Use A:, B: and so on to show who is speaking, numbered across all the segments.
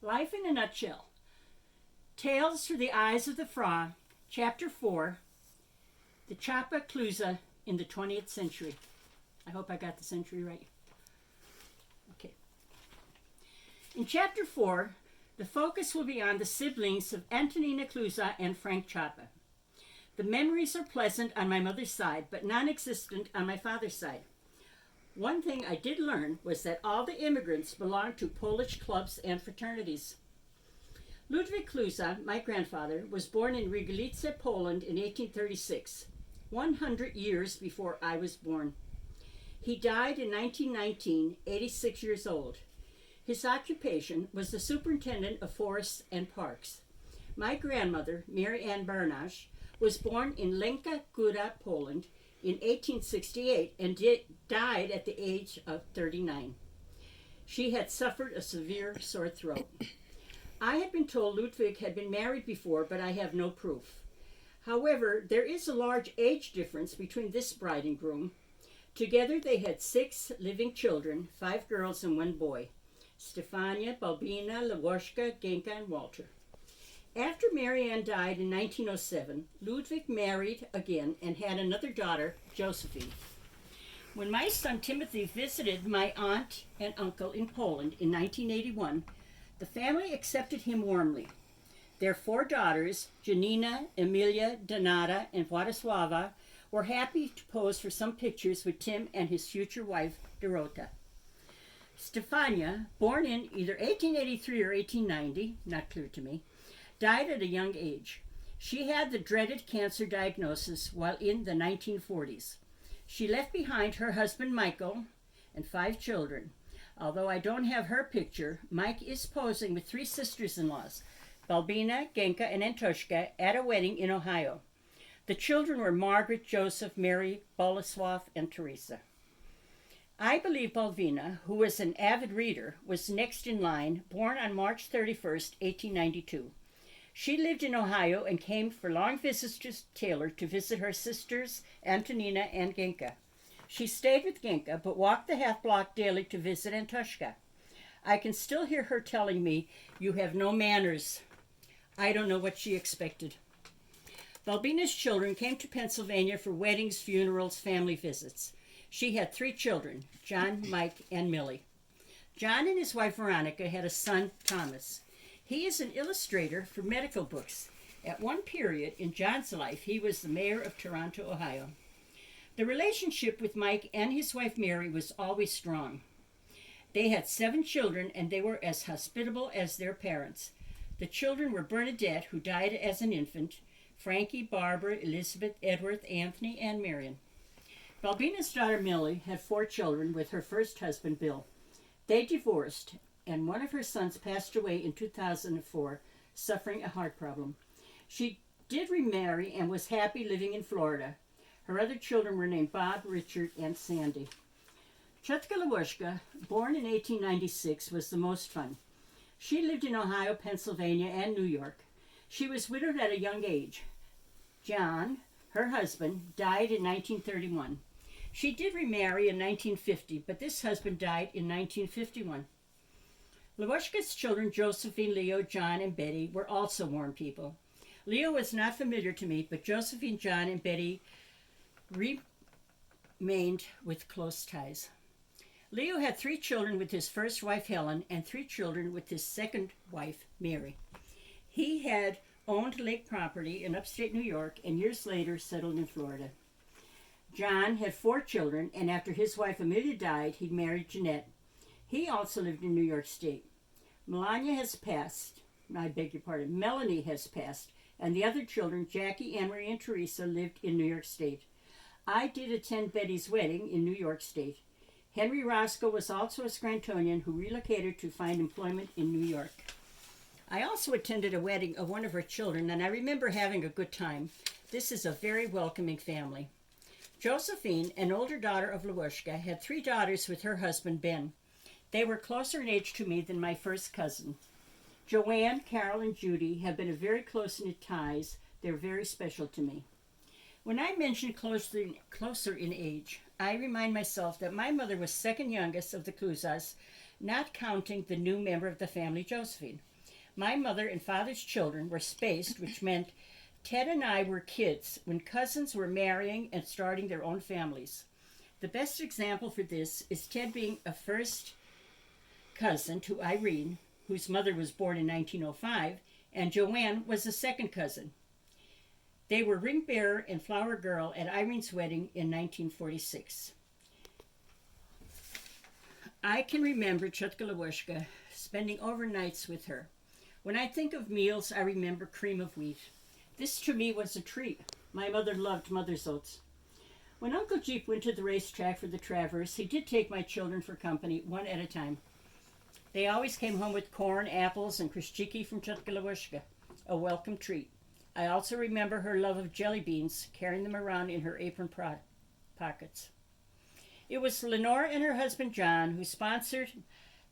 A: Life in a Nutshell. Tales Through the Eyes of the Fra, Chapter 4, The Chapa Clusa in the 20th Century. I hope I got the century right. Okay. In Chapter 4, the focus will be on the siblings of Antonina Clusa and Frank Chapa. The memories are pleasant on my mother's side, but non-existent on my father's side. One thing I did learn was that all the immigrants belonged to Polish clubs and fraternities. Ludwik Clusa, my grandfather, was born in Riglice, Poland in 1836, 100 years before I was born. He died in 1919, 86 years old. His occupation was the superintendent of forests and parks. My grandmother, Mary Ann Barnash, was born in Lenka Góra, Poland in 1868 and died at the age of 39. She had suffered a severe sore throat. I had been told Ludwig had been married before, but I have no proof. However, there is a large age difference between this bride and groom. Together they had 6 living children, 5 girls and 1 boy: Stefania, Balbina, Lwośka, Genka, and Walter. After Mary Ann died in 1907, Ludwig married again and had another daughter, Josephine. When my son Timothy visited my aunt and uncle in Poland in 1981, the family accepted him warmly. Their 4 daughters, Janina, Emilia, Donata, and Władysława, were happy to pose for some pictures with Tim and his future wife, Dorota. Stefania, born in either 1883 or 1890, not clear to me, died at a young age. She had the dreaded cancer diagnosis while in the 1940s. She left behind her husband Michael and 5 children. Although I don't have her picture, Mike is posing with 3 sisters-in-laws, Balbina, Genka, and Antoshka, at a wedding in Ohio. The children were Margaret, Joseph, Mary, Bolesław, and Teresa. I believe Balbina, who was an avid reader, was next in line, born on March 31st, 1892. She lived in Ohio and came for long visits to Taylor to visit her sisters, Antonina and Genka. She stayed with Genka, but walked the half-block daily to visit Antoshka. I can still hear her telling me, "You have no manners." I don't know what she expected. Balbina's children came to Pennsylvania for weddings, funerals, family visits. She had 3 children, John, Mike, and Millie. John and his wife Veronica had a son, Thomas. He is an illustrator for medical books. At one period in John's life, he was the mayor of Toronto, Ohio. The relationship with Mike and his wife Mary was always strong. They had 7 children, and they were as hospitable as their parents. The children were Bernadette, who died as an infant, Frankie, Barbara, Elizabeth, Edward, Anthony, and Marion. Balbina's daughter Millie had 4 children with her first husband, Bill. They divorced, and one of her sons passed away in 2004, suffering a heart problem. She did remarry and was happy living in Florida. Her other children were named Bob, Richard, and Sandy. Chutka Lwośka, born in 1896, was the most fun. She lived in Ohio, Pennsylvania, and New York. She was widowed at a young age. John, her husband, died in 1931. She did remarry in 1950, but this husband died in 1951. Lwośka's children, Josephine, Leo, John, and Betty, were also warm people. Leo was not familiar to me, but Josephine, John, and Betty remained with close ties. Leo had 3 children with his first wife, Helen, and 3 children with his second wife, Mary. He had owned lake property in upstate New York and years later settled in Florida. John had 4 children, and after his wife Amelia died, he married Jeanette. He also lived in New York State. Melanie has passed, and the other children, Jackie, Anne-Marie, and Teresa, lived in New York State. I did attend Betty's wedding in New York State. Henry Roscoe was also a Scrantonian who relocated to find employment in New York. I also attended a wedding of one of her children, and I remember having a good time. This is a very welcoming family. Josephine, an older daughter of Lwośka, had 3 daughters with her husband, Ben. They were closer in age to me than my first cousin. Joanne, Carol, and Judy have been a very close-knit ties. They're very special to me. When I mention closer in age, I remind myself that my mother was second youngest of the Clusas, not counting the new member of the family, Josephine. My mother and father's children were spaced, which meant Ted and I were kids when cousins were marrying and starting their own families. The best example for this is Ted being a first cousin to Irene, whose mother was born in 1905, and Joanne was a second cousin. They were ring bearer and flower girl at Irene's wedding in 1946. I can remember Chutka Lewushka spending overnights with her. When I think of meals, I remember cream of wheat. This to me was a treat. My mother loved mother's oats. When Uncle Jeep went to the racetrack for the Travers, he did take my children for company, one at a time. They always came home with corn, apples, and krishchiki from Chutka Lewushka, a welcome treat. I also remember her love of jelly beans, carrying them around in her apron pockets. It was Lenore and her husband John who sponsored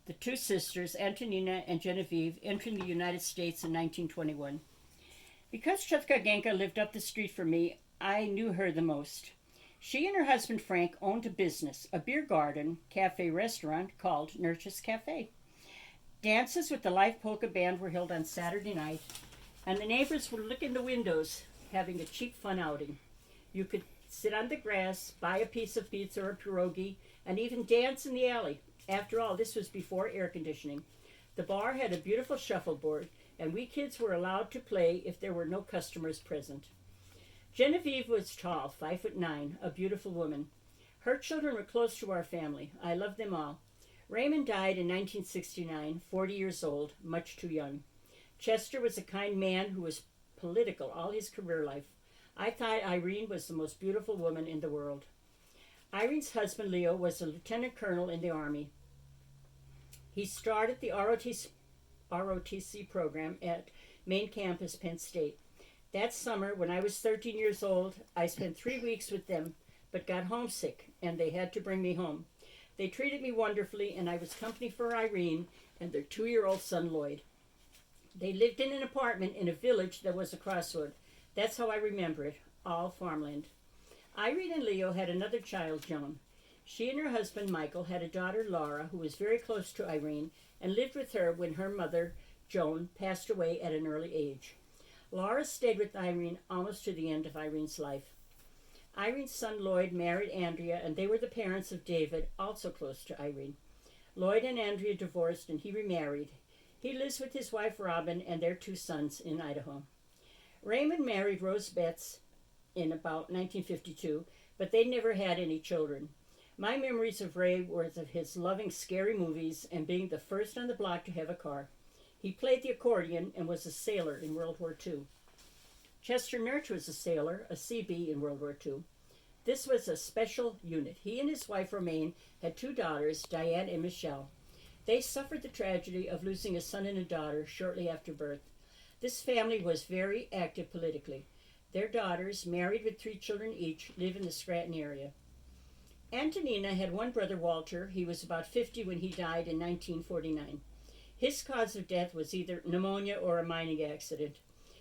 A: the two sisters, Antonina and Genevieve, entering the United States in 1921. Because Chutka Genka lived up the street from me, I knew her the most. She and her husband Frank owned a business, a beer garden, cafe restaurant called Nurch's Cafe. Dances with the Live Polka Band were held on Saturday night, and the neighbors would look in the windows, having a cheap fun outing. You could sit on the grass, buy a piece of pizza or pierogi, and even dance in the alley. After all, this was before air conditioning. The bar had a beautiful shuffleboard, and we kids were allowed to play if there were no customers present. Genevieve was tall, 5'9", a beautiful woman. Her children were close to our family. I loved them all. Raymond died in 1969, 40 years old, much too young. Chester was a kind man who was political all his career life. I thought Irene was the most beautiful woman in the world. Irene's husband, Leo, was a lieutenant colonel in the Army. He started the ROTC program at main campus, Penn State. That summer, when I was 13 years old, I spent 3 weeks with them, but got homesick, and they had to bring me home. They treated me wonderfully, and I was company for Irene and their 2-year-old son, Lloyd. They lived in an apartment in a village that was a crossroad. That's how I remember it, all farmland. Irene and Leo had another child, Joan. She and her husband, Michael, had a daughter, Laura, who was very close to Irene and lived with her when her mother, Joan, passed away at an early age. Laura stayed with Irene almost to the end of Irene's life. Irene's son, Lloyd, married Andrea, and they were the parents of David, also close to Irene. Lloyd and Andrea divorced, and he remarried. He lives with his wife, Robin, and their 2 sons in Idaho. Raymond married Rose Betts in about 1952, but they never had any children. My memories of Ray were of his loving scary movies and being the first on the block to have a car. He played the accordion and was a sailor in World War II. Chester Nurch was a sailor, a CB in World War II. This was a special unit. He and his wife, Romaine, had 2 daughters, Diane and Michelle. They suffered the tragedy of losing a son and a daughter shortly after birth. This family was very active politically. Their daughters, married with 3 children each, live in the Scranton area. Antonina had one brother, Walter. He was about 50 when he died in 1949. His cause of death was either pneumonia or a mining accident.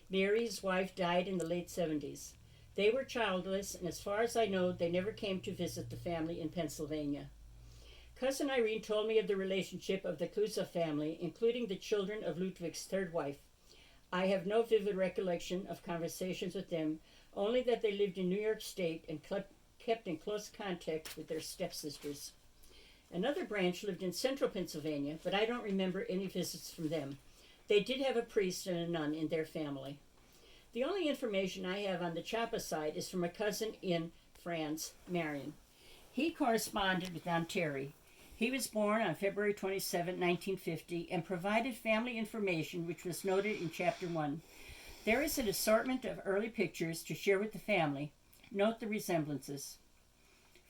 A: Mary, his wife, died in the late 70s. They were childless, and as far as I know, they never came to visit the family in Pennsylvania. Cousin Irene told me of the relationship of the Klusa family, including the children of Ludwig's 3rd wife. I have no vivid recollection of conversations with them, only that they lived in New York State and kept in close contact with their stepsisters. Another branch lived in central Pennsylvania, but I don't remember any visits from them. They did have a priest and a nun in their family. The only information I have on the Chapa side is from a cousin in France, Marion. He corresponded with Aunt Terry. He was born on February 27, 1950, and provided family information which was noted in Chapter 1. There is an assortment of early pictures to share with the family. Note the resemblances.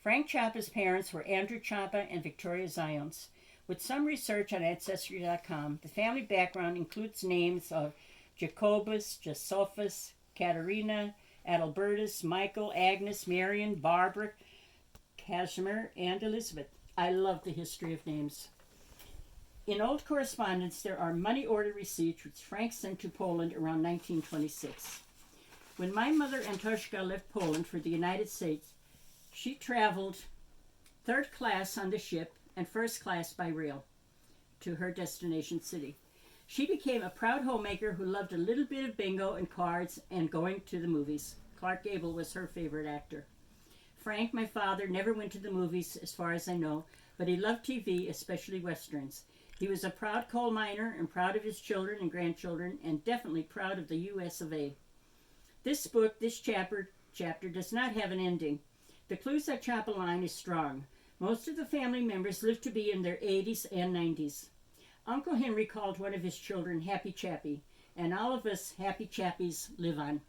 A: Frank Chapa's parents were Andrew Chapa and Victoria Zions. With some research on Ancestry.com, the family background includes names of Jacobus, Josephus, Katerina, Adalbertus, Michael, Agnes, Marion, Barbara, Casimir, and Elizabeth. I love the history of names. In old correspondence, there are money order receipts which Frank sent to Poland around 1926. When my mother Antoshka left Poland for the United States, she traveled 3rd class on the ship and 1st class by rail to her destination city. She became a proud homemaker who loved a little bit of bingo and cards and going to the movies. Clark Gable was her favorite actor. Frank, my father, never went to the movies as far as I know, but he loved TV, especially Westerns. He was a proud coal miner and proud of his children and grandchildren, and definitely proud of the U.S. of A. This book, this chapter does not have an ending. The Clusaz Chapel line is strong. Most of the family members live to be in their 80s and 90s. Uncle Henry called one of his children Happy Chappy, and all of us Happy Chappies live on.